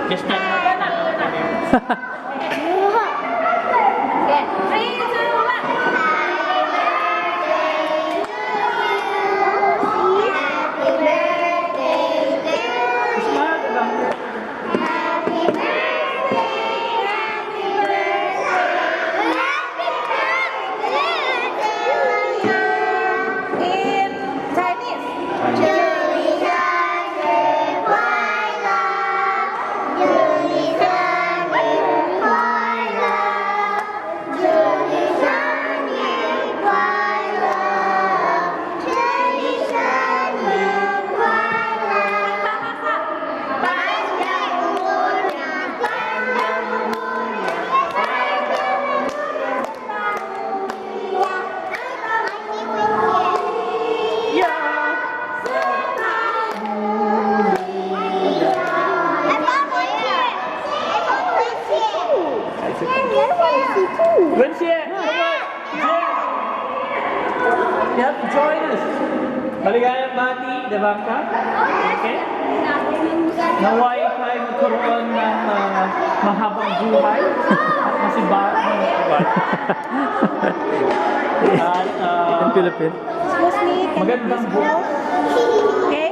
Just stand up. Okay, 3, 2, 1. Smile, diba? In Chinese. 祝你生日快乐，祝你生日快乐，祝你生日快乐，祝你生日快乐。白日无恙，白日无恙，白日无恙。Wenxie, come on. You have to join us. Maligayang bati, Devangka. Okay? Naway tayo magkaroon ng mahabang buhay at masibak ng buhay. At In Philippines. Excuse me, can you magandang please buhay. Okay?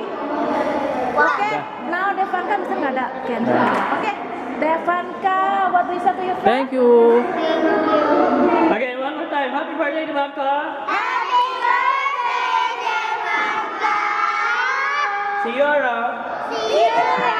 Okay, now Devanka bisa nggak ada camera. Okay, Devanka, what do you say to your friend? Thank you. Again, one more time. Happy birthday, Devangka. Happy birthday, Devangka. See you around. See you